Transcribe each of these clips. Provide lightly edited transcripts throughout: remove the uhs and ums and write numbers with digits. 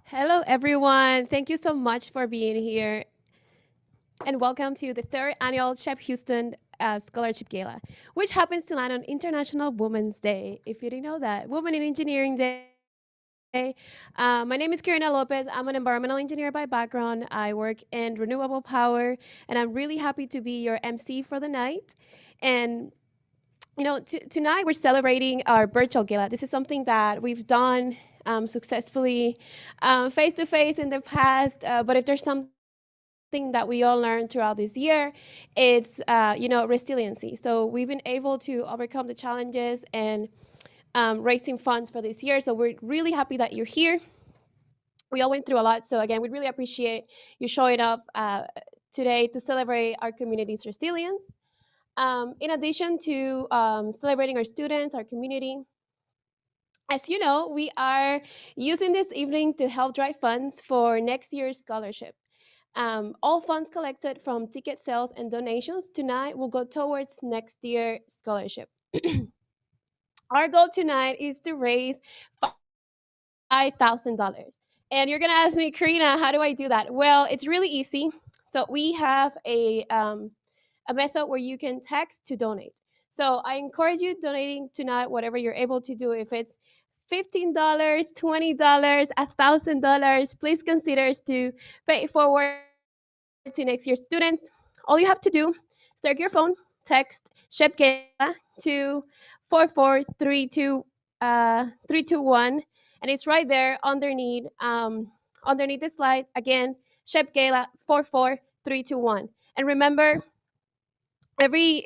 Hello, everyone. Thank you so much for being here, and welcome to the third annual SHPE Houston Scholarship Gala, which happens to land on International Women's Day. If you didn't know that, Women in Engineering Day. My name is Karina Lopez. I'm an environmental engineer by background. I work in renewable power, and I'm really happy to be your MC for the night. And tonight we're celebrating our virtual gala. This is something that we've done successfully face to face in the past. But if there's something that we all learned throughout this year, it's resiliency. So we've been able to overcome the challenges and raising funds for this year. So we're really happy that you're here. We all went through a lot. So again, we really appreciate you showing up today to celebrate our community's resilience. In addition to celebrating our students, our community, as you know, we are using this evening to help drive funds for next year's scholarship. All funds collected from ticket sales and donations tonight will go towards next year's scholarship. Our goal tonight is to raise $5,000. And you're gonna ask me, Karina, how do I do that? Well, it's really easy. So we have a method where you can text to donate. So I encourage you donating tonight, whatever you're able to do. If it's $15, $20, $1,000, please consider to pay it forward to next year's students. All you have to do, start your phone, text SHPE to 44321, and it's right there underneath the slide. Again, SHPE 44321. And remember, every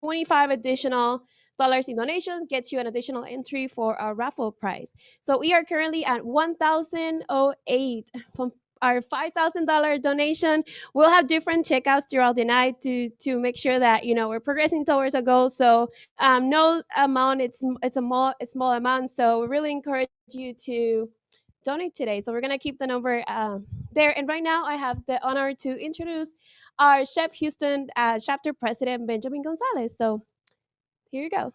25 additional dollars in donations gets you an additional entry for our raffle prize. So we are currently at 1,008 from our $5,000 donation. We'll have different checkouts throughout the night to make sure that we're progressing towards a goal. So no amount, it's a small amount. So we really encourage you to donate today. So we're gonna keep the number there. And right now, I have the honor to introduce our SHPE Houston chapter president, Benjamin Gonzalez. So here you go.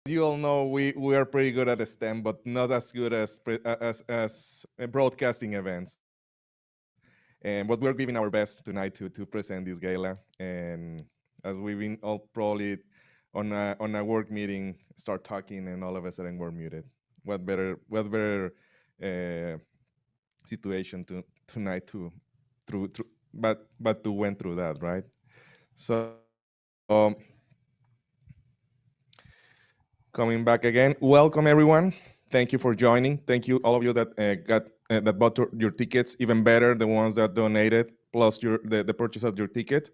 You all know we are pretty good at STEM, but not as good as broadcasting events. And but we're giving our best tonight to present this gala. And as we've been all probably on a work meeting, start talking, and all of a sudden we're muted. What better uh, situation tonight to through but to went through that, right? So um, coming back again, welcome everyone. Thank you for joining. Thank you all of you that that bought your tickets. Even better, the ones that donated plus the purchase of your ticket.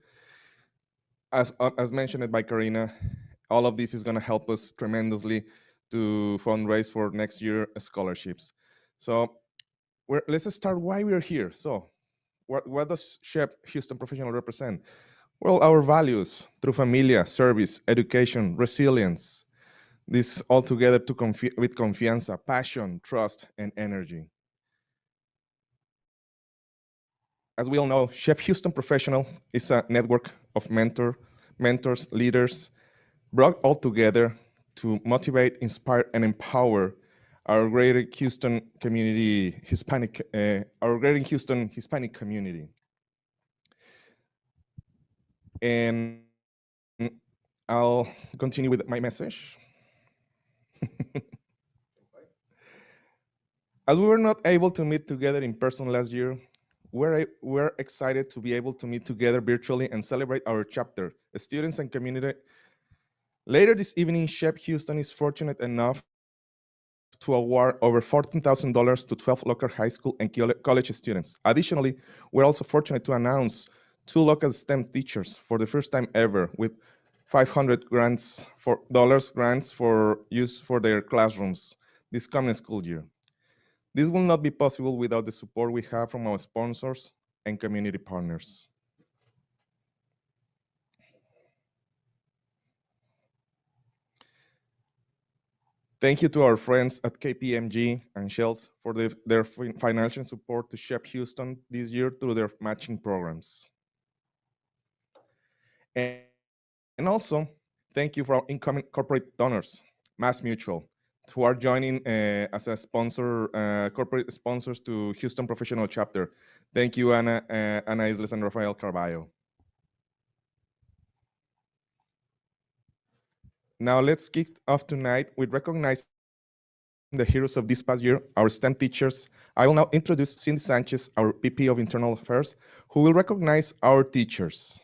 As mentioned by Karina, all of this is going to help us tremendously to fundraise for next year scholarships. So let's start why we're here. So what does SHPE Houston Professional represent? Well, our values through familia, service, education, resilience. This all together with confianza, passion, trust, and energy. As we all know, SHPE Houston Professional is a network of mentors, leaders, brought all together to motivate, inspire, and empower our greater Houston community, our greater Houston Hispanic community. And I'll continue with my message. As we were not able to meet together in person last year, we're excited to be able to meet together virtually and celebrate our chapter, students and community. Later this evening, SHPE Houston is fortunate enough to award over $14,000 to 12 local high school and college students. Additionally, we're also fortunate to announce 2 local STEM teachers for the first time ever with 500 grants for use for their classrooms this coming school year. This will not be possible without the support we have from our sponsors and community partners. Thank you to our friends at KPMG and Shells for their financial support to SHPE Houston this year through their matching programs. And And also, thank you for our incoming corporate donors, Mass Mutual, who are joining as a sponsor, corporate sponsors to Houston Professional Chapter. Thank you, Ana Isles and Rafael Carballo. Now let's kick off tonight with recognizing the heroes of this past year, our STEM teachers. I will now introduce Cindy Sanchez, our VP of Internal Affairs, who will recognize our teachers.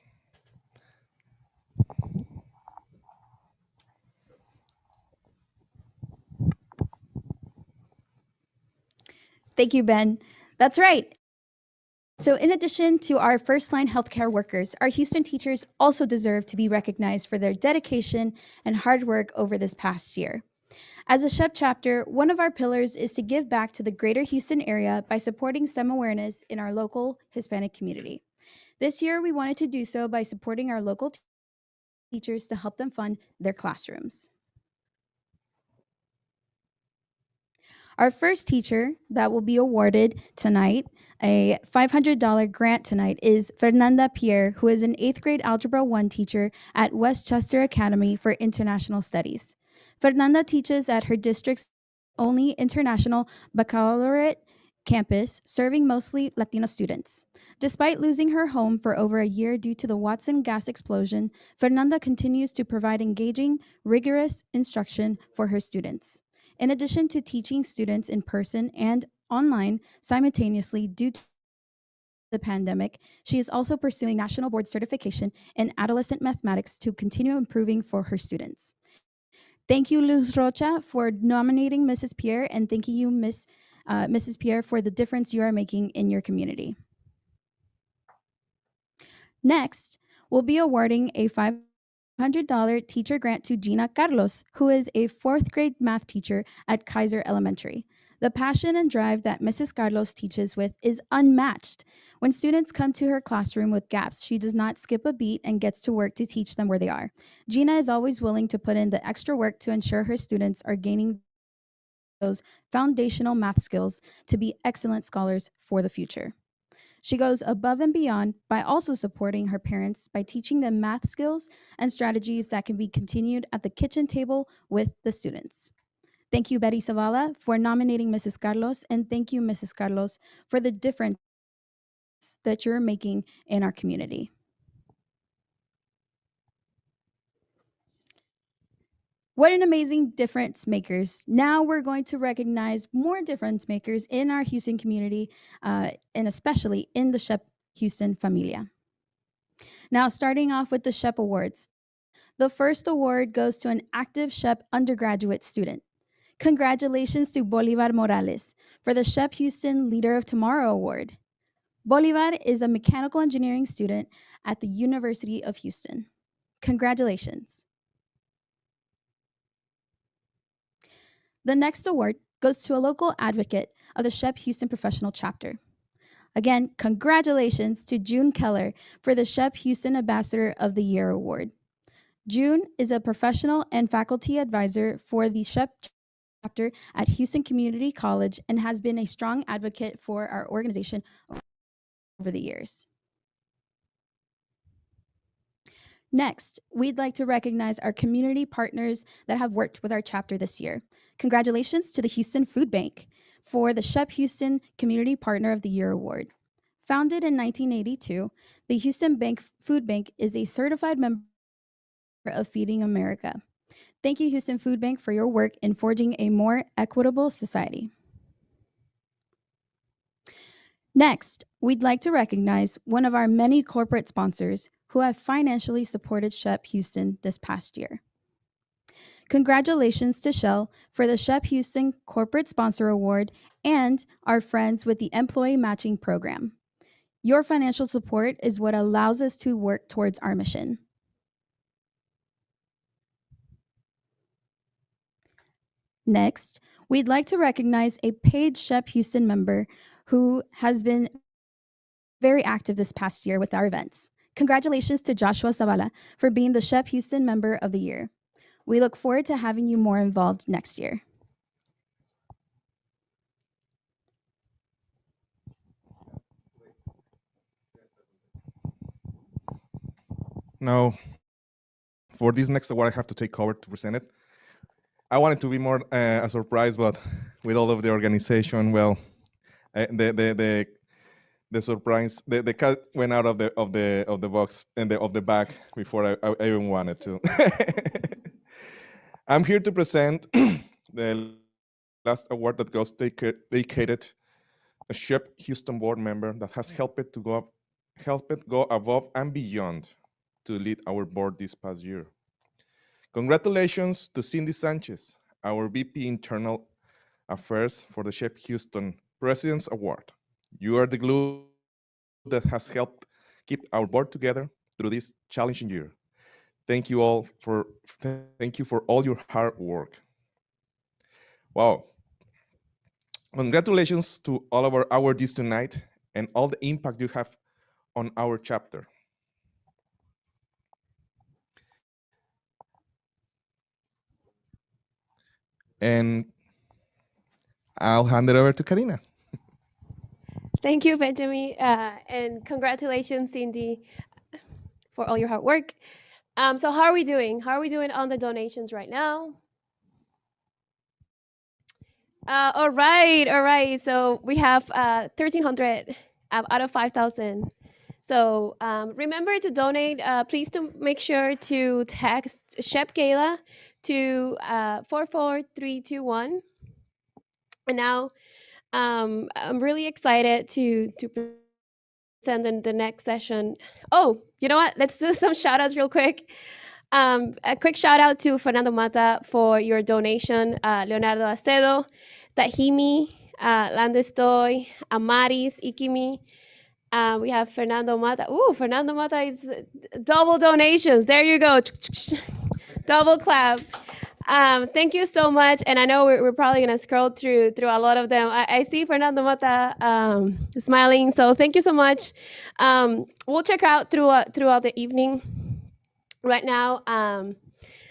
Thank you, Ben. That's right. So, in addition to our first line healthcare workers, our Houston teachers also deserve to be recognized for their dedication and hard work over this past year. As a SHPE chapter, one of our pillars is to give back to the greater Houston area by supporting STEM awareness in our local Hispanic community. This year, we wanted to do so by supporting our local teachers to help them fund their classrooms. Our first teacher that will be awarded tonight, a $500 grant tonight, is Fernanda Pierre, who is an 8th grade Algebra 1 teacher at Westchester Academy for International Studies. Fernanda teaches at her district's only international baccalaureate campus, serving mostly Latino students. Despite losing her home for over a year due to the Watson gas explosion, Fernanda continues to provide engaging, rigorous instruction for her students. In addition to teaching students in person and online simultaneously due to the pandemic, she is also pursuing national board certification in adolescent mathematics to continue improving for her students. Thank you, Luz Rocha, for nominating Mrs. Pierre, and thank you, Mrs. Pierre, for the difference you are making in your community. Next, we'll be awarding a $500 teacher grant to Gina Carlos, who is a 4th grade math teacher at Kaiser Elementary. The passion and drive that Mrs. Carlos teaches with is unmatched. When students come to her classroom with gaps, she does not skip a beat and gets to work to teach them where they are. Gina is always willing to put in the extra work to ensure her students are gaining those foundational math skills to be excellent scholars for the future. She goes above and beyond by also supporting her parents by teaching them math skills and strategies that can be continued at the kitchen table with the students. Thank you, Betty Zavala, for nominating Mrs. Carlos, and thank you, Mrs. Carlos, for the difference that you're making in our community. What an amazing difference makers. Now we're going to recognize more difference makers in our Houston community, and especially in the SHPE Houston familia. Now, starting off with the SHPE Awards. The first award goes to an active SHPE undergraduate student. Congratulations to Bolivar Morales for the SHPE Houston Leader of Tomorrow Award. Bolivar is a mechanical engineering student at the University of Houston. Congratulations. The next award goes to a local advocate of the SHPE Houston Professional Chapter. Again, congratulations to June Keller for the SHPE Houston Ambassador of the Year Award. June is a professional and faculty advisor for the SHPE chapter at Houston Community College and has been a strong advocate for our organization over the years. Next, we'd like to recognize our community partners that have worked with our chapter this year. Congratulations to the Houston Food Bank for the SHPE Houston Community Partner of the Year Award. Founded in 1982, the Houston Food Bank is a certified member of Feeding America. Thank you, Houston Food Bank, for your work in forging a more equitable society. Next, we'd like to recognize one of our many corporate sponsors who have financially supported SHPE Houston this past year. Congratulations to Shell for the SHPE Houston Corporate Sponsor Award and our friends with the Employee Matching Program. Your financial support is what allows us to work towards our mission. Next, we'd like to recognize a paid SHPE Houston member who has been very active this past year with our events. Congratulations to Joshua Zavala for being the SHPE Houston Member of the Year. We look forward to having you more involved next year. Now, for this next award, I have to take over to present it. I wanted to be more a surprise, but with all of the organization, well, the surprise, the cat went out of the box and of the bag before I even wanted to. I'm here to present the last award that goes dedicated a SHPE Houston board member that has helped it go above and beyond to lead our board this past year. Congratulations to Cindy Sanchez, our VP Internal Affairs for the SHPE Houston President's Award. You are the glue that has helped keep our board together through this challenging year. Thank you all for all your hard work. Wow. Congratulations to all of our awardees tonight and all the impact you have on our chapter. And I'll hand it over to Karina. Thank you, Benjamin, and congratulations, Cindy, for all your hard work. So how are we doing? How are we doing on the donations right now? All right. So we have 1,300 out of 5,000. So remember to donate. Please to make sure to text SHPE Gala to 44321. And now I'm really excited to present in the next session. Oh, you know what? Let's do some shout outs real quick. A quick shout out to Fernando Mata for your donation, Leonardo Acedo, Jaime, Landestoy, Amaris Ikimi. We have Fernando Mata. Ooh, Fernando Mata is double donations. There you go. Double clap. Thank you so much. And I know we're probably going to scroll through a lot of them. I see Fernando Mata smiling. So thank you so much. We'll check out throughout the evening. Right now, I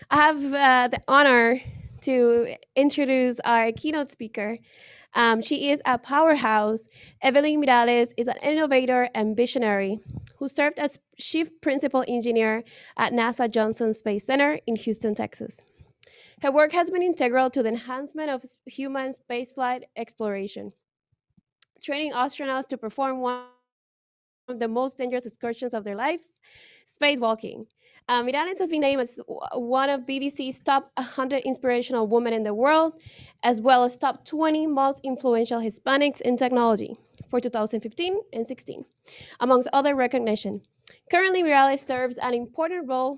have the honor to introduce our keynote speaker. She is a powerhouse. Evelyn Mirales is an innovator and visionary who served as chief principal engineer at NASA Johnson Space Center in Houston, Texas. Her work has been integral to the enhancement of human spaceflight exploration, training astronauts to perform one of the most dangerous excursions of their lives, spacewalking. Mirales has been named as one of BBC's top 100 inspirational women in the world, as well as top 20 most influential Hispanics in technology for 2015 and 16, amongst other recognition. Currently, Mirales serves an important role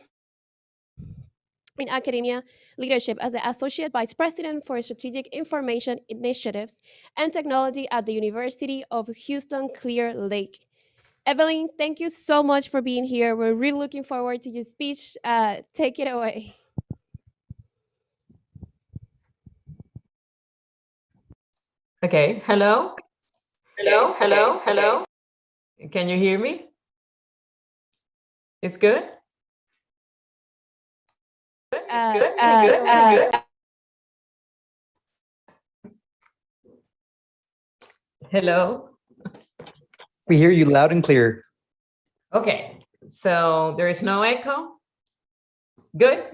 in academia leadership as the Associate Vice President for Strategic Information Initiatives and Technology at the University of Houston Clear Lake. Evelyn, thank you so much for being here. We're really looking forward to your speech. Take it away. Okay, hello? Hello? Can you hear me? It's good? Hello? We hear you loud and clear. Okay, so there is no echo? Good?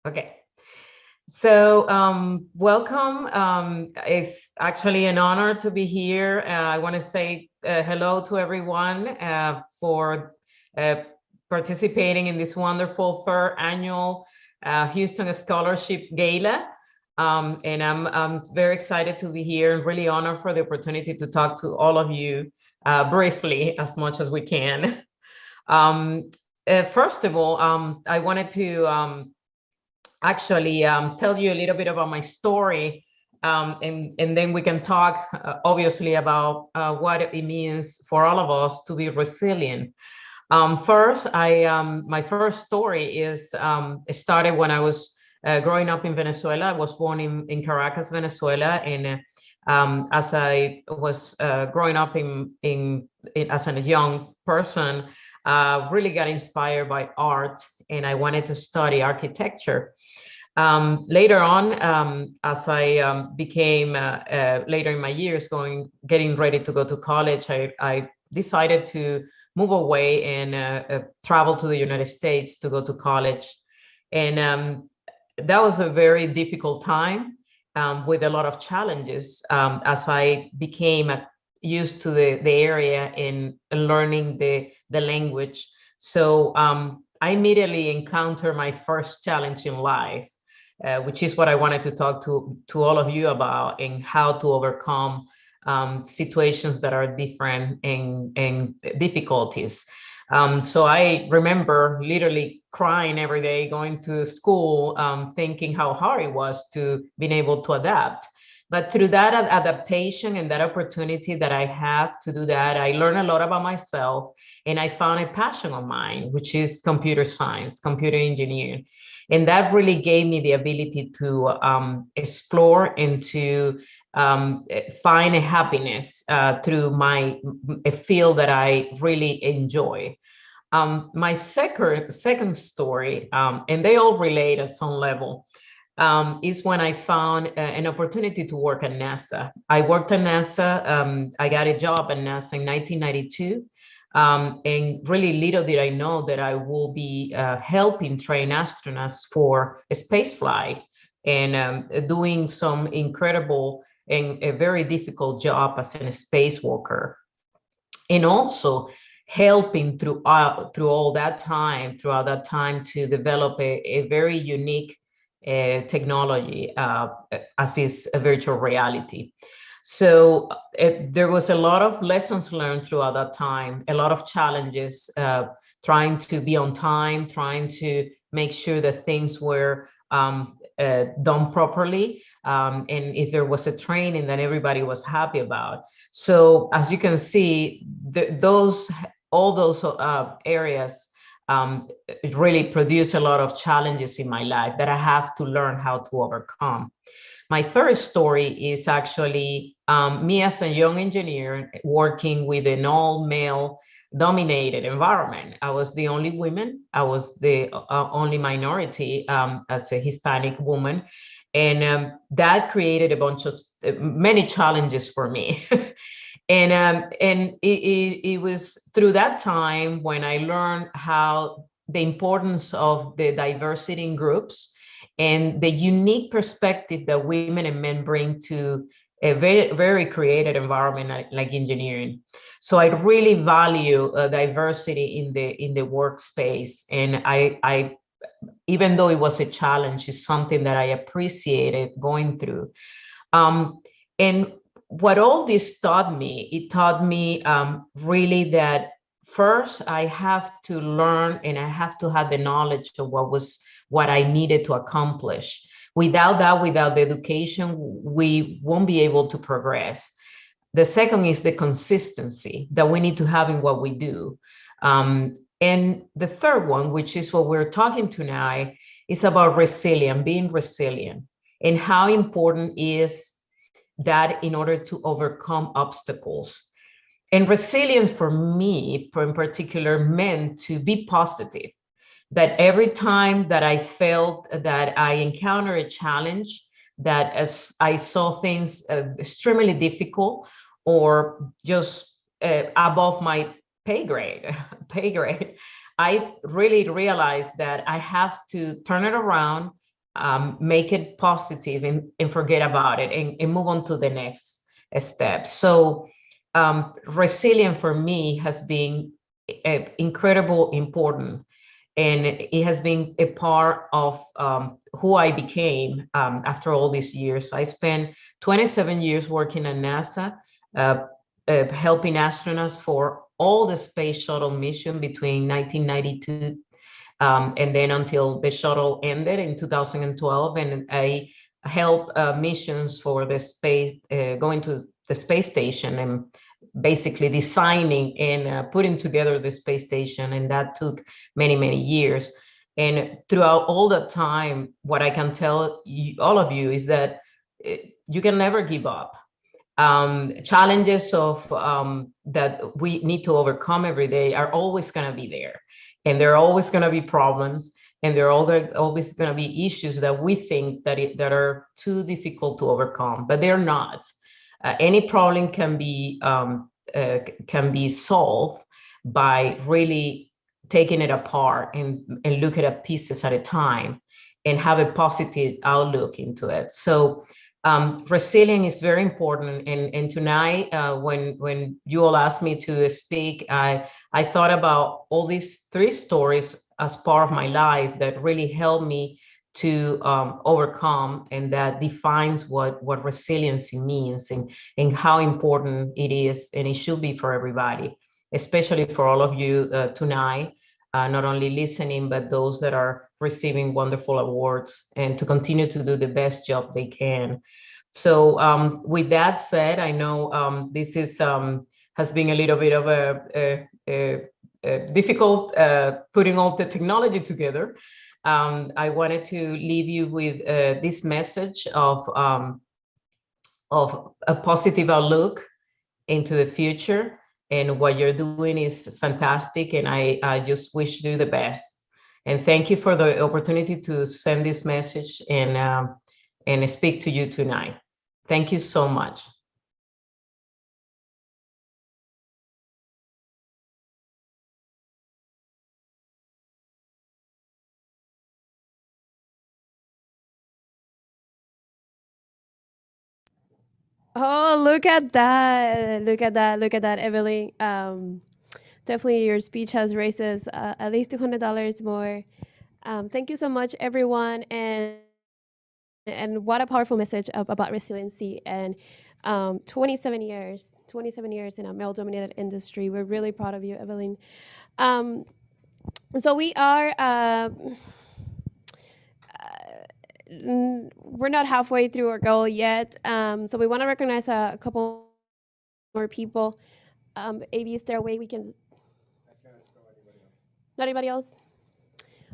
Okay. So welcome. It's actually an honor to be here. I want to say hello to everyone for participating in this wonderful third annual Houston Scholarship Gala. And I'm very excited to be here and really honored for the opportunity to talk to all of you briefly as much as we can. First of all, I wanted to actually tell you a little bit about my story, and then we can talk obviously about what it means for all of us to be resilient. First, my first story is it started when I was growing up in Venezuela. I was born in Caracas, Venezuela, and as I was growing up as a young person, really got inspired by art, and I wanted to study architecture. Later on, as I became later in my years, getting ready to go to college, I decided to move away and travel to the United States to go to college. And that was a very difficult time with a lot of challenges as I became used to the area and learning the language. So I immediately encountered my first challenge in life, which is what I wanted to talk to all of you about, and how to overcome situations that are different and difficulties. So I remember literally crying every day, going to school, thinking how hard it was to being able to adapt. But through that adaptation and that opportunity that I have to do that, I learned a lot about myself, and I found a passion of mine, which is computer science, computer engineering. And that really gave me the ability to explore and to find a happiness through a field that I really enjoy. My second story, and they all relate at some level, is when I found an opportunity to work at NASA. I worked at NASA. I got a job at NASA in 1992. And really little did I know that I will be helping train astronauts for a space flight and doing some incredible and a very difficult job as a spacewalker. And also helping throughout that time to develop a very unique technology as is a virtual reality. So there was a lot of lessons learned throughout that time, a lot of challenges, trying to be on time, trying to make sure that things were done properly. And if there was a training that everybody was happy about. So as you can see, all those areas really produce a lot of challenges in my life that I have to learn how to overcome. My third story is actually me as a young engineer working with an all-male dominated environment. I was the only woman. I was the only minority as a Hispanic woman. And that created a bunch of many challenges for me. And it was through that time when I learned how the importance of the diversity in groups and the unique perspective that women and men bring to a very, very creative environment like engineering. So I really value diversity in the workspace, and I even though it was a challenge, it's something that I appreciated going through. And what all this taught me, it taught me really that first I have to learn and I have to have the knowledge of what I needed to accomplish. Without that, without the education, we won't be able to progress. The second is the consistency that we need to have in what we do. And the third one, which is what we're talking tonight, is about resilience, being resilient, and how important is that in order to overcome obstacles. And resilience for me, in particular, meant to be positive, that every time that I felt that I encountered a challenge, that as I saw things extremely difficult or just above my pay grade, I really realized that I have to turn it around, make it positive and forget about it and move on to the next step. So resilience for me has been incredible important. And it has been a part of who I became after all these years. I spent 27 years working at NASA, helping astronauts for all the space shuttle mission between 1992 and then until the shuttle ended in 2012. And I helped missions for the space, going to the space station and basically designing and putting together the space station. And that took many, many years. And throughout all that time, what I can tell you, all of you, is that you can never give up. Challenges of that we need to overcome every day are always going to be there. And there are always going to be problems. And there are always going to be issues that we think that are too difficult to overcome, but they're not. Any problem can be solved by really taking it apart and look at pieces at a time and have a positive outlook into it. So resilience is very important. And tonight, when you all asked me to speak, I thought about all these 3 stories as part of my life that really helped me to overcome, and that defines what resiliency means and how important it is, and it should be for everybody, especially for all of you tonight, not only listening, but those that are receiving wonderful awards, and to continue to do the best job they can. So with that said, I know this is has been a little bit of a difficult putting all the technology together. I wanted to leave you with this message of a positive outlook into the future, and what you're doing is fantastic, and I just wish you the best. And thank you for the opportunity to send this message and speak to you tonight. Thank you so much. Oh, look at that. Look at that. Look at that, Evelyn. Definitely your speech has raises at least $200 more. Thank you so much, everyone. And what a powerful message about resiliency and 27 years in a male-dominated industry. We're really proud of you, Evelyn. So we are we're not halfway through our goal yet. So we want to recognize a couple more people. Avi, is there a way we can? Not anybody else?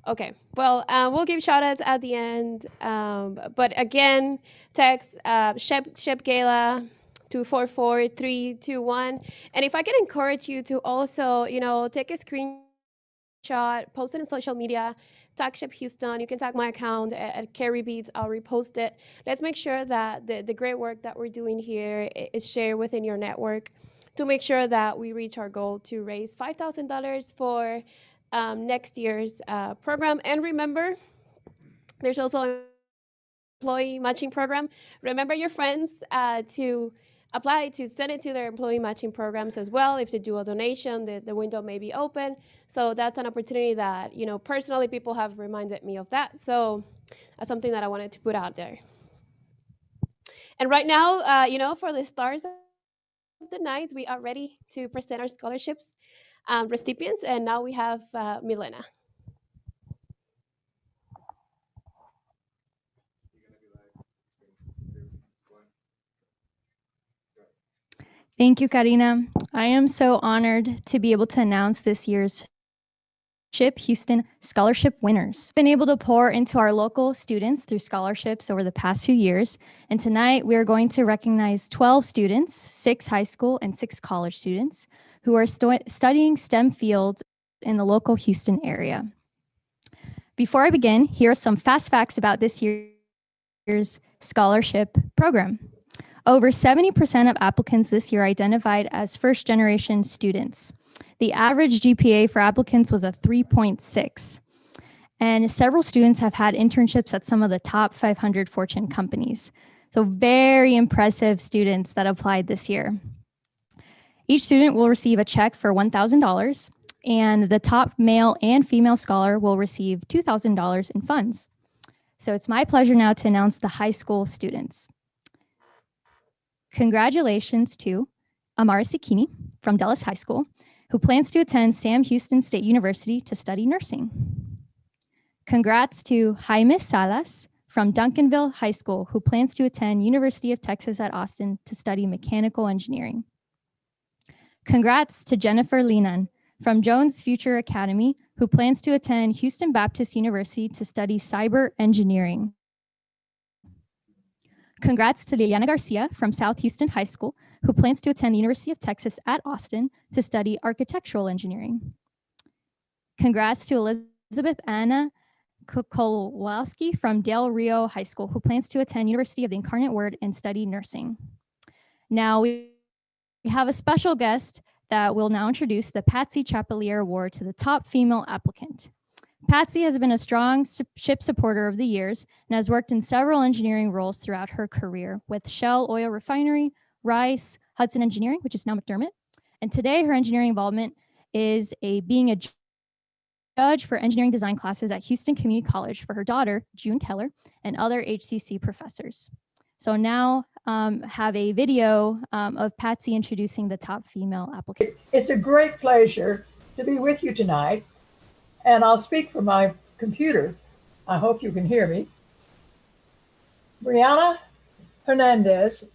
Okay. Well, we'll give shout outs at the end. But again, text SHPE Gala 244321. And if I can encourage you to also, take a screenshot, post it in social media, tag SHPE Houston. You can tag my account at Carrie Beats. I'll repost it. Let's make sure that the great work that we're doing here is shared within your network to make sure that we reach our goal to raise $5,000 for next year's program. And remember, there's also an employee matching program. Remember your friends to apply to send it to their employee matching programs as well. If they do a donation, the window may be open. So that's an opportunity that, personally people have reminded me of that. So that's something that I wanted to put out there. And right now, for the stars of the night, we are ready to present our scholarships recipients. And now we have Milena. Thank you, Karina. I am so honored to be able to announce this year's SHPE Houston scholarship winners. Been able to pour into our local students through scholarships over the past few years, and tonight we are going to recognize 12 students, 6 high school and 6 college students, who are studying STEM fields in the local Houston area. Before I begin, here are some fast facts about this year's scholarship program. Over 70% of applicants this year identified as first-generation students. The average GPA for applicants was a 3.6. And several students have had internships at some of the top 500 Fortune companies. So very impressive students that applied this year. Each student will receive a check for $1,000, and the top male and female scholar will receive $2,000 in funds. So it's my pleasure now to announce the high school students. Congratulations to Amaris Ikimi from Dallas High School, who plans to attend Sam Houston State University to study nursing. Congrats to Jaime Salas from Duncanville High School, who plans to attend University of Texas at Austin to study mechanical engineering. Congrats to Jennifer Linan from Jones Future Academy, who plans to attend Houston Baptist University to study cyber engineering. Congrats to Liliana Garcia from South Houston High School, who plans to attend the University of Texas at Austin to study architectural engineering. Congrats to Elizabeth Anna Koslowska from Del Rio High School, who plans to attend University of the Incarnate Word and study nursing. Now we have a special guest that will now introduce the Patsy Chapelier Award to the top female applicant. Patsy has been a strong SHPE supporter over the years and has worked in several engineering roles throughout her career with Shell Oil Refinery, Rice, Hudson Engineering, which is now McDermott. And today her engineering involvement is being a judge for engineering design classes at Houston Community College for her daughter, June Keller, and other HCC professors. So now have a video of Patsy introducing the top female applicant. It's a great pleasure to be with you tonight, and I'll speak from my computer. I hope you can hear me. Liliana Hernandez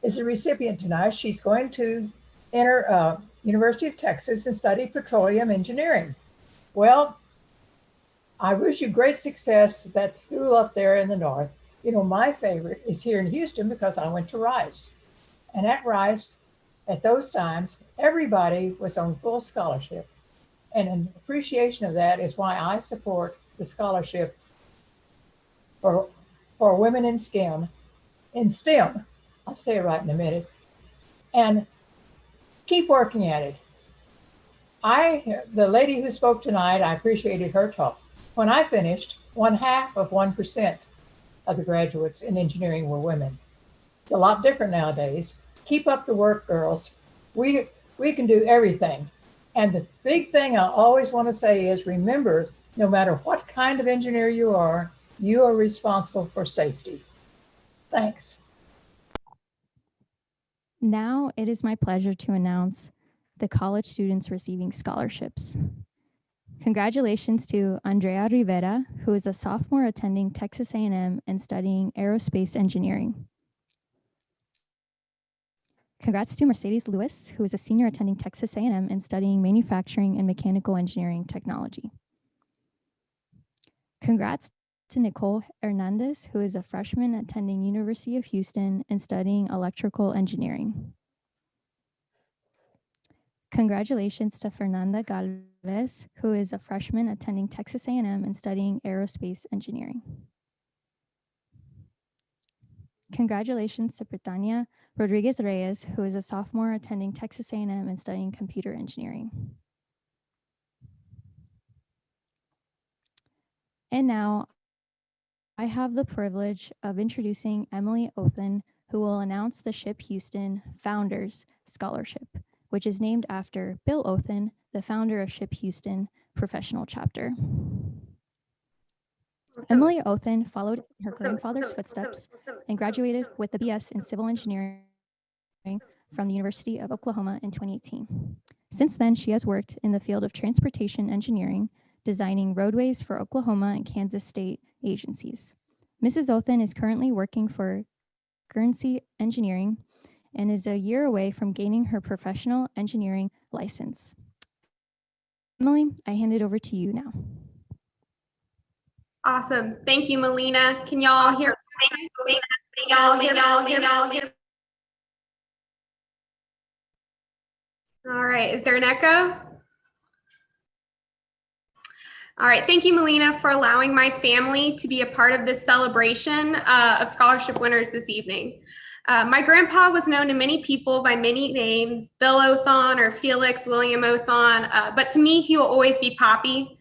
is the recipient tonight. She's going to enter University of Texas and study petroleum engineering. Well, I wish you great success at that school up there in the north. You know, my favorite is here in Houston because I went to Rice. And at Rice, at those times, everybody was on full scholarship. And an appreciation of that is why I support the scholarship for women in STEM. I'll say it right in a minute. And keep working at it. The lady who spoke tonight, I appreciated her talk. When I finished, 0.5% of the graduates in engineering were women. It's a lot different nowadays. Keep up the work, girls. We can do everything. And the big thing I always want to say is remember, no matter what kind of engineer you are responsible for safety. Thanks. Now it is my pleasure to announce the college students receiving scholarships. Congratulations to Andrea Rivera, who is a sophomore attending Texas A&M and studying aerospace engineering. Congrats to Mercedes Lewis, who is a senior attending Texas A&M and studying manufacturing and mechanical engineering technology. Congrats to Nicole Hernandez, who is a freshman attending University of Houston and studying electrical engineering. Congratulations to Fernanda Galvez, who is a freshman attending Texas A&M and studying aerospace engineering. Congratulations to Britannia Rodriguez Reyes, who is a sophomore attending Texas A&M and studying computer engineering. And now I have the privilege of introducing Emily Othen, who will announce the SHPE Houston Founders Scholarship, which is named after Bill Othen, the founder of SHPE Houston Professional Chapter. Emily Othen followed her grandfather's footsteps and graduated with a BS in Civil Engineering from the University of Oklahoma in 2018. Since then, she has worked in the field of transportation engineering, designing roadways for Oklahoma and Kansas state agencies. Mrs. Othen is currently working for Guernsey Engineering and is a year away from gaining her professional engineering license. Emily, I hand it over to you now. Awesome. Thank you, Melina. Can y'all hear me? Y'all hear? All right. Is there an echo? All right. Thank you, Melina, for allowing my family to be a part of this celebration of scholarship winners this evening. My grandpa was known to many people by many names, Bill Othon or Felix William Othon, but to me, he will always be Poppy.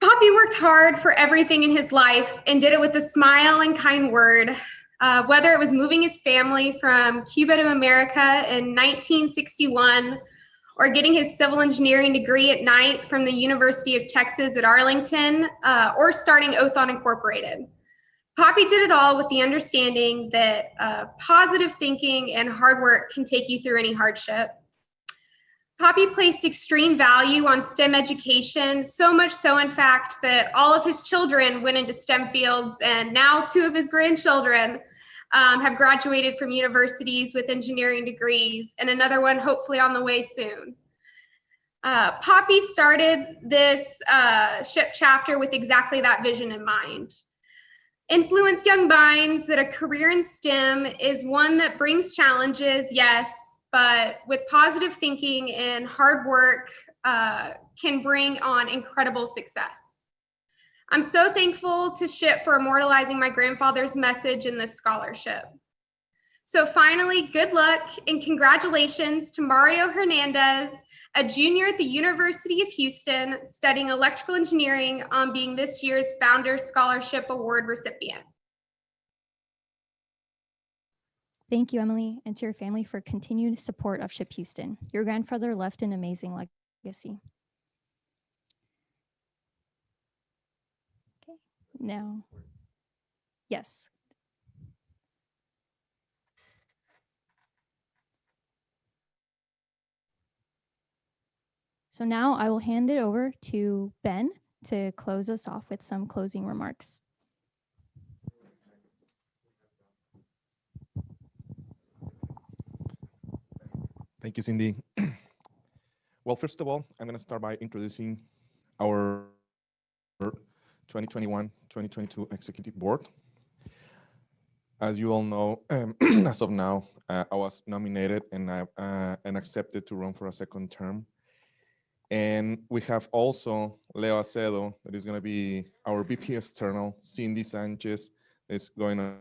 Poppy worked hard for everything in his life and did it with a smile and kind word. Whether it was moving his family from Cuba to America in 1961, or getting his civil engineering degree at night from the University of Texas at Arlington, or starting Othon Incorporated. Poppy did it all with the understanding that positive thinking and hard work can take you through any hardship. Poppy placed extreme value on STEM education, so much so, in fact, that all of his children went into STEM fields, and now 2 of his grandchildren have graduated from universities with engineering degrees, and another one hopefully on the way soon. Poppy started this SHPE chapter with exactly that vision in mind. Influenced young minds that a career in STEM is one that brings challenges, yes, but with positive thinking and hard work can bring on incredible success. I'm so thankful to SHPE for immortalizing my grandfather's message in this scholarship. So finally, good luck and congratulations to Mario Hernandez, a junior at the University of Houston studying electrical engineering, on being this year's Founder Scholarship Award recipient. Thank you, Emily, and to your family for continued support of SHPE Houston. Your grandfather left an amazing legacy. Okay, now, yes. So now I will hand it over to Ben to close us off with some closing remarks. Thank you, Cindy. Well, first of all, I'm going to start by introducing our 2021-2022 Executive Board. As you all know, as of now, I was nominated and accepted to run for a second term. And we have also Leo Acedo, that is going to be our VP External. Cindy Sanchez is going on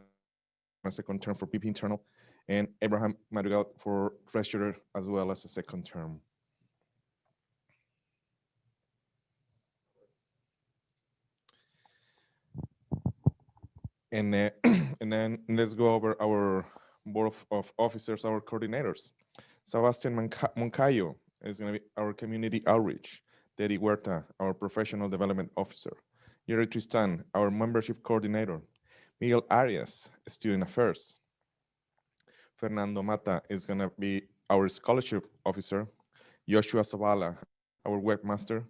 a second term for VP Internal, and Abraham Madrigal for Treasurer as well as a second term. And, and then let's go over our board of officers, our coordinators. Sebastian Moncayo is going to be our community outreach. Teddy Huerta, our professional development officer. Jerry Tristan, our membership coordinator. Miguel Arias, student affairs. Fernando Mata is going to be our scholarship officer. Joshua Zavala, our webmaster.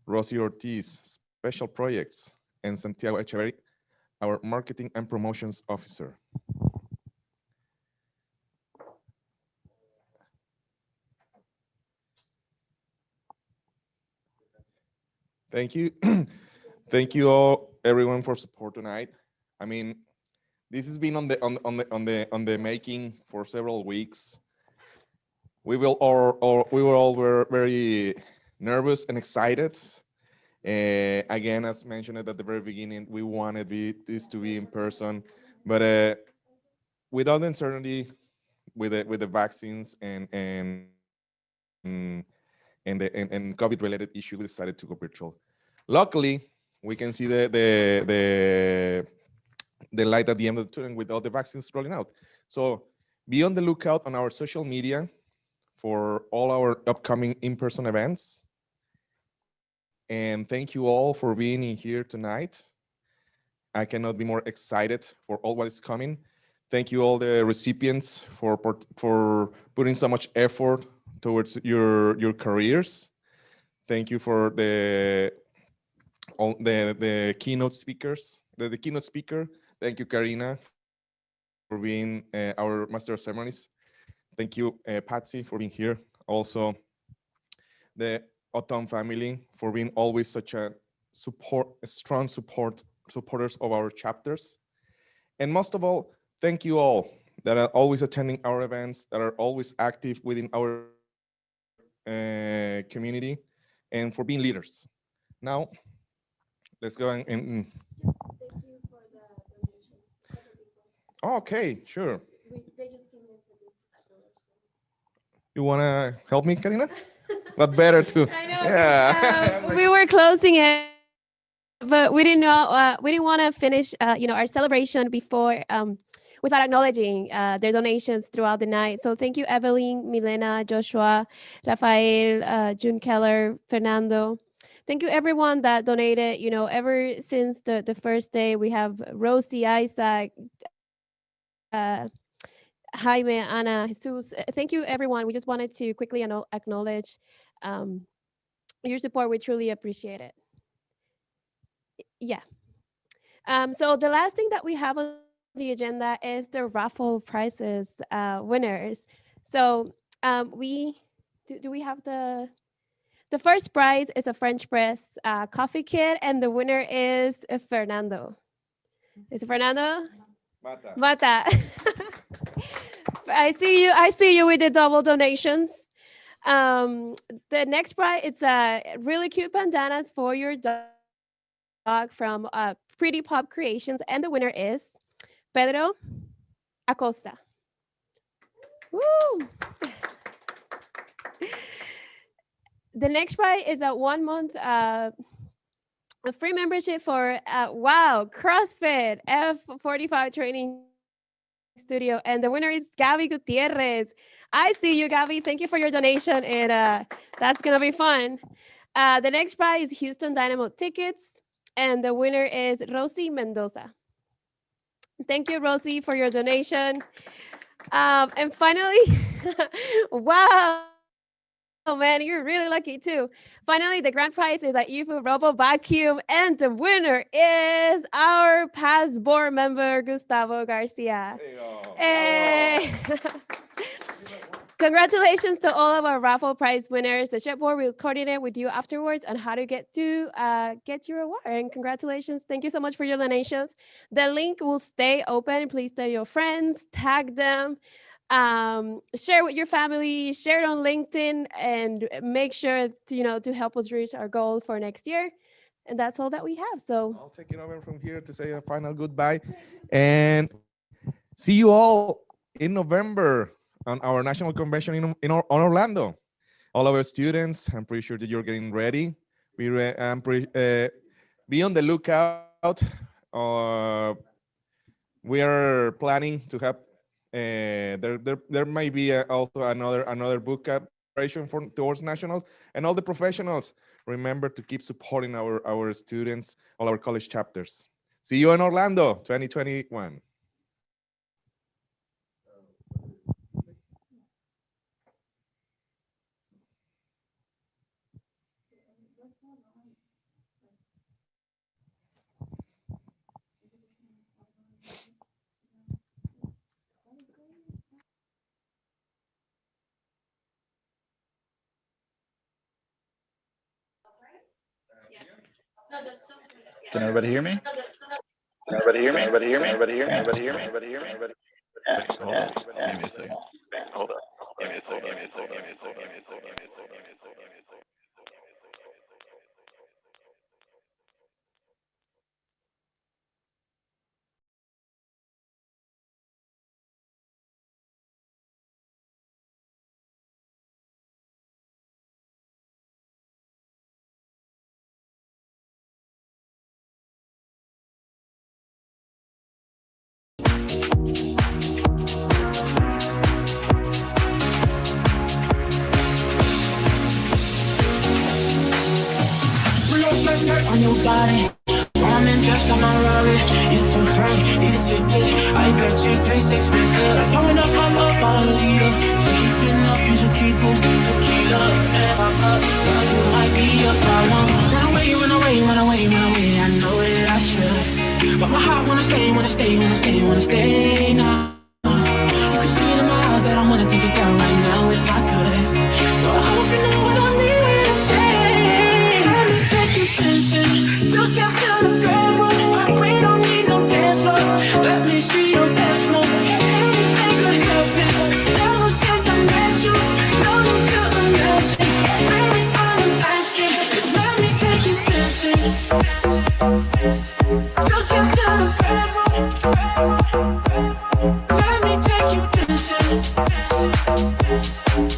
Rosie Ortiz, special projects. And Santiago Echeverri, our marketing and promotions officer. Thank you. Thank you all, everyone, for support tonight. I mean, this has been on the making for several weeks. We were all very nervous and excited. Again, as mentioned at the very beginning, we wanted this to be in person, but without uncertainty, with the vaccines and COVID-related issues, we decided to go virtual. Luckily, we can see the light at the end of the tunnel with all the vaccines rolling out. So be on the lookout on our social media for all our upcoming in-person events. And thank you all for being in here tonight. I cannot be more excited for all what is coming. Thank you all the recipients for putting so much effort towards your careers. Thank you for the keynote speakers, the keynote speaker. Thank you, Karina, for being our master of ceremonies. Thank you, Patsy, for being here. Also, the Otom family for being always such a strong supporters of our chapters. And most of all, thank you all that are always attending our events, that are always active within our community, and for being leaders. Now, let's go and Thank you for the donations. Okay, sure. They just came into this donation. You want to help me, Karina? What better to? I know. Yeah. We were closing it, but we didn't know. We didn't want to finish, our celebration before without acknowledging their donations throughout the night. So thank you, Evelyn, Milena, Joshua, Rafael, June Keller, Fernando. Thank you, everyone that donated. Ever since the first day, we have Rosie, Isaac, Jaime, Ana, Jesus. Thank you, everyone. We just wanted to quickly acknowledge your support. We truly appreciate it. Yeah. So the last thing that we have on the agenda is the raffle prizes winners. So we have the first prize is a French press coffee kit, and the winner is Fernando. Is it Fernando? Mata. I see you with the double donations. The next prize, it's a really cute bandanas for your dog from Pretty Pop Creations, and the winner is Pedro Acosta. Woo! The next prize is a 1 month a free membership for CrossFit F45 training studio, and the winner is Gabby Gutierrez. I see you, Gabby. Thank you for your donation, and that's gonna be fun. The next prize is Houston Dynamo tickets, and the winner is Rosie Mendoza. Thank you, Rosie, for your donation. And finally, wow. Oh man, you're really lucky too. Finally, the grand prize is a IFU Robo Vacuum, and the winner is our past board member, Gustavo Garcia. Hey. Congratulations to all of our raffle prize winners. The SHPE board will coordinate with you afterwards on how to get your award. And congratulations. Thank you so much for your donations. The link will stay open. Please tell your friends, tag them. Share with your family, share it on LinkedIn, and make sure to help us reach our goal for next year. And that's all that we have. So I'll take it over from here to say a final goodbye, and see you all in November on our national convention in Orlando. All of our students, I'm pretty sure that you're getting ready. Be on the lookout. We are planning to have. There might be also another book preparation towards nationals, and all the professionals, remember to keep supporting our students, all our college chapters. See you in Orlando 2021. Can everybody hear me? Can everybody hear me? Everybody hear me? Everybody hear me? Everybody hear me? Everybody hear me? Everybody. Hold on. Give me a second. Hold on. Give me a second. Give me a second. Give me a second. Give me a second. Give me a second. Give me a second. On your body, forming just on my Rari. You're too frank, need a ticket. I bet you taste expensive. Pouring up, I'm up on a leader. Keeping up, you should keep them. Tequila, and I'm up. Girl, you might be a problem. Run away, run away, run away, run away. I know that I should, but my heart wanna stay, wanna stay, wanna stay, wanna stay now. You can see it in my eyes that I wanna take it down right now if I could. So I hope you know what I mean to say. Let me take you dancing. Two step to the bedroom. We don't need no dance floor. Let me see your best move. Anything could happen. Ever since I met you, no need to imagine. Baby, I'm asking, just let me take you dancing. Two step to the bedroom. Let me take you dancing.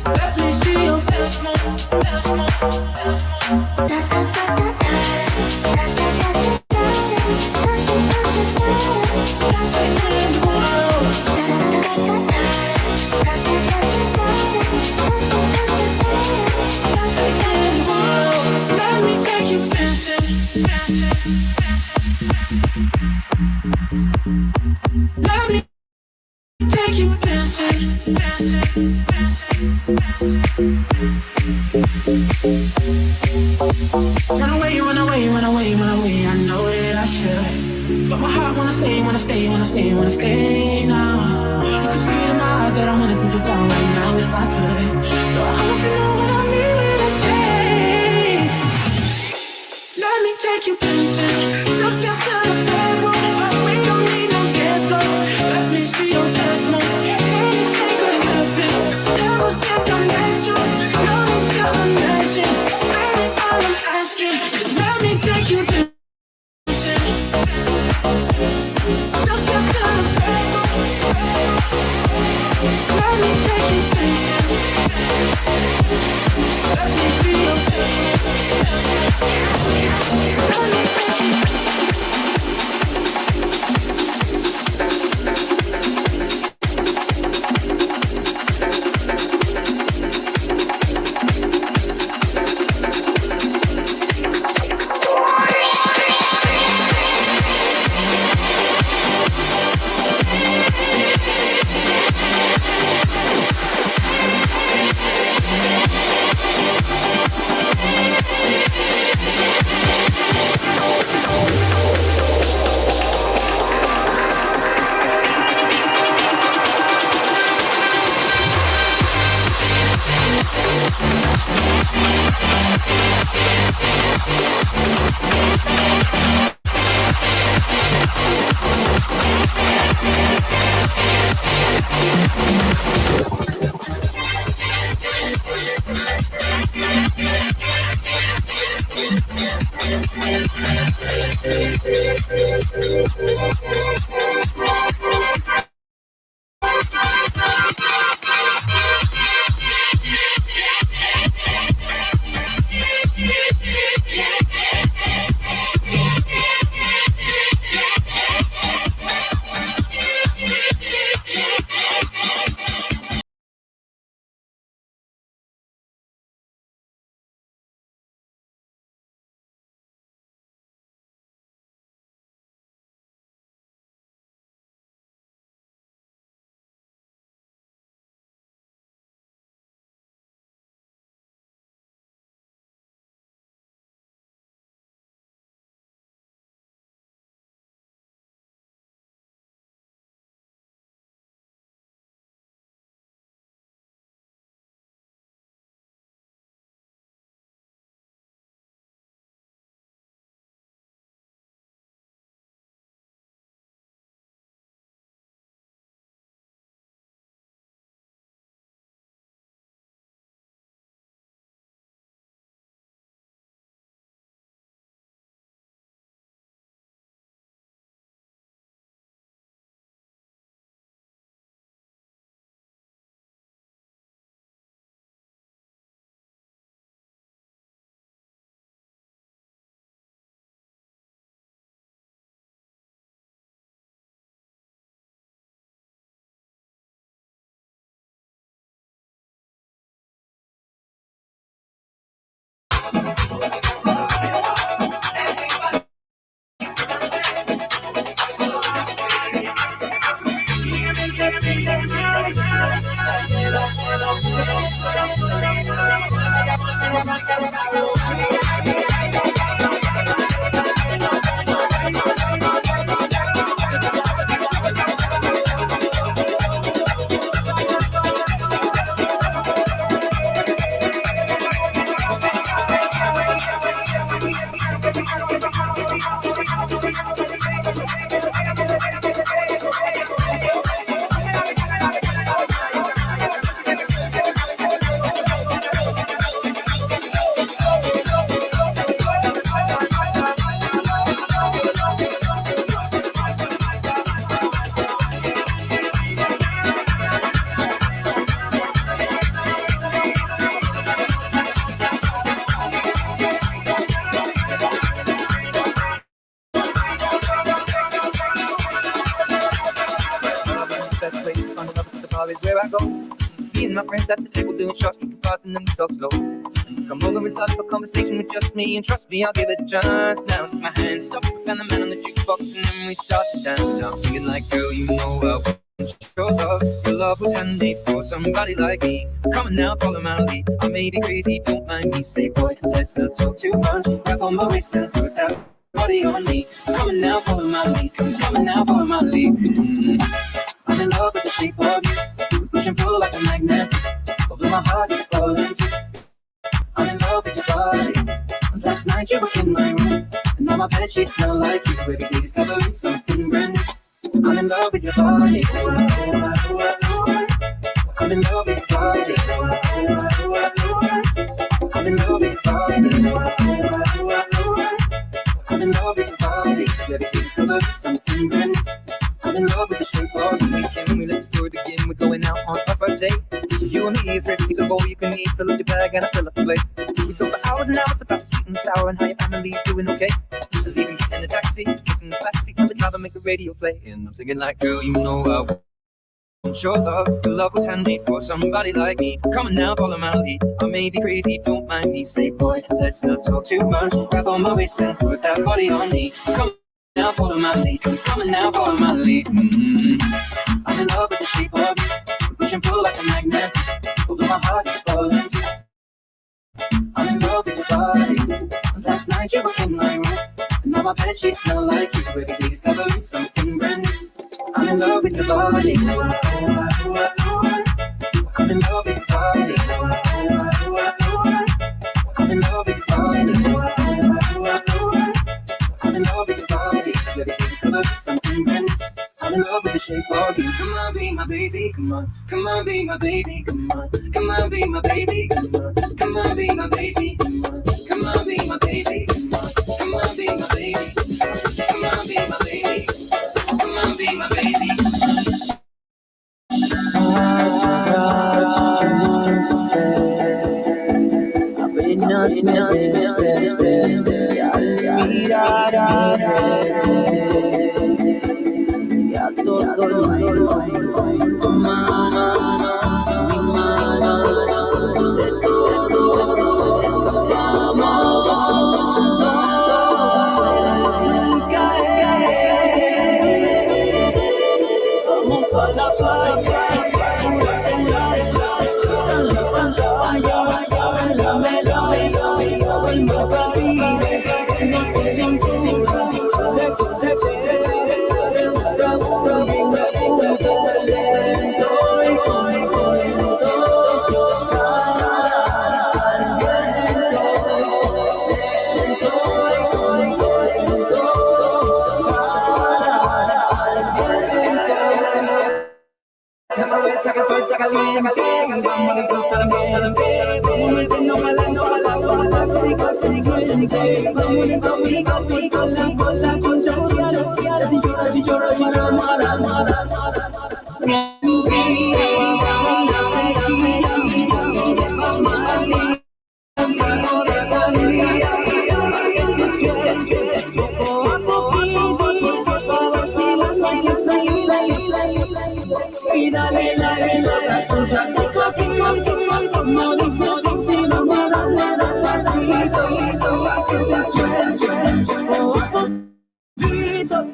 Let me see your best move. Best move. Best move. Run away, run away, run away, run away. I know that I should, but my heart wanna stay, wanna stay, wanna stay, wanna stay now. You can see it in my eyes that I wanna take it down right now if I could. So I hope you know what I mean when I say, let me take you dancing. Just step to the bedroom. We don't need no dance floor. Let me see your best move. Anything could happen. Ever since I met you, no need to imagine. Baby, all I'm asking is let me take you dancing. Just step to the bedroom. Let me take you My friends at the table doing shots, drinking fast, and then we talk slow. Come over and start up a conversation with just me, and trust me, I'll give it a chance. Now take my hand, stop, and the man on the jukebox, and then we start to dance. Now I'm singing like, girl, you know I want your love. Your love was handmade for somebody like me. Come on now, follow my lead. I may be crazy, don't mind me. Say, boy, let's not talk too much. Grab on my waist and put that body on me. Come on now, follow my lead. Come on now, follow my lead. I'm in love with the shape of you. Push and pull like a magnet. Although my heart is falling too. I'm in love with your body. Last night you were in my room, and now my bed sheets smell like you. Every day discovering something brand new. I'm in love with your body. Oh, oh, oh, oh, oh. I'm in love with your body. Oh, oh, oh, oh. I'm in love with your body. Oh, oh, oh, oh. I'm in love with your body. Every day discovering something brand new. I'm in love with the shape of the weekend. We let the story begin. We're going out on our first date. You and me, 50 so all you can eat. Fill up your bag and I fill up the plate. We talk for hours and hours about the sweet and sour and how your family's doing okay. Leaving, getting in the taxi, kissing the backseat, tell the driver make the radio play. And I'm singing like, girl, you know I want your love. Your love was handmade for somebody like me. Come on now, follow my lead. I may be crazy, don't mind me. Say, boy, let's not talk too much. Grab on my waist and put that body on me. Come now, follow my lead. Come on now, follow my lead. I'm in love with the shape of you. We push and pull like a magnet. Although my heart is falling too. I'm in love with your body. Last night you were in my room, and now my bed sheets smell like you. Every day discovering something brand new. I'm in love with your body. Oh, oh, oh, oh, oh. I'm in love with your body. Oh, oh, oh, shape of you. Come on, be my baby, come on. Come on, be my baby, come on. Come on, be my baby, come on. Come on, be my baby, come on. Come on, be my baby, come on. Come on, be my baby. Come on, be my baby. Come on, be my baby. Apenas me desperté al mirar ya todo lo en tu mano, mi mano, de todo escapamos, el sol cae, vamos pa' la playa, la pantalla, la medalla, el mar Caribe, no te cintura, y dale, la cosa toca como dice,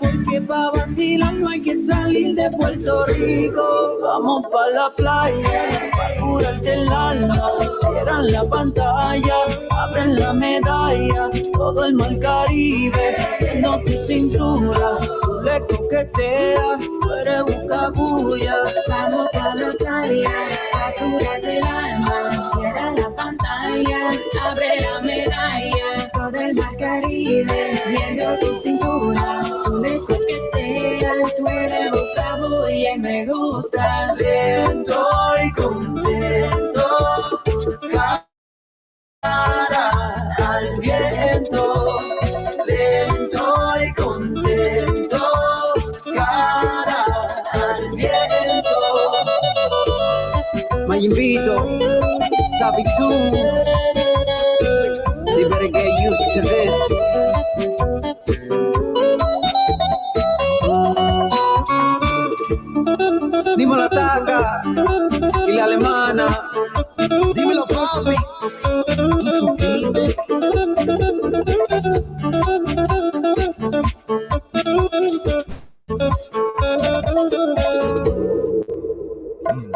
porque pa' vacilar no hay que salir de Puerto Rico. Vamos pa' la playa, pa' curarte el alma. Cierran la pantalla, abren la medalla. Todo el mar Caribe, viendo tu cintura. Tú le coqueteas, tú eres buscabulla. Vamos pa' la playa, pa' curarte el alma. Cierra la pantalla, abre la medalla. Todo el mar Caribe, viendo tu cintura. Tú le coqueteas, tú eres buscabulla y me gusta. Lento y contento, cara al viento. Lento y contento, cara al viento. Mayimbito, Sabi Tunes, they better get used to this. Dímelo la Taca y la alemana. Dímelo papi, tú supiste.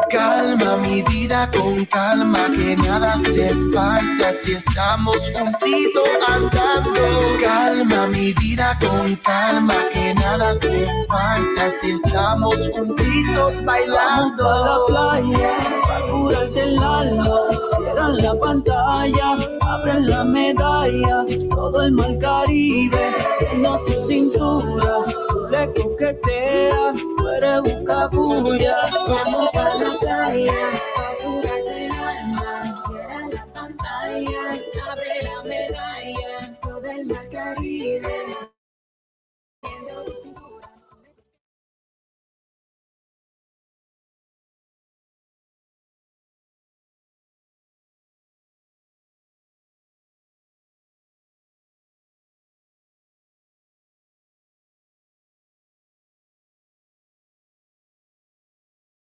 Calma mi vida con calma, que nada hace falta si estamos juntitos andando. Calma mi vida con calma, que nada hace falta si estamos juntitos bailando. Vamos a la playa, pa' curarte el alma. Cierran la pantalla, abren la medalla. Todo el mar Caribe, viendo tu cintura. Tú le coqueteas, tú eres buscabulla. Vamos pa' la playa,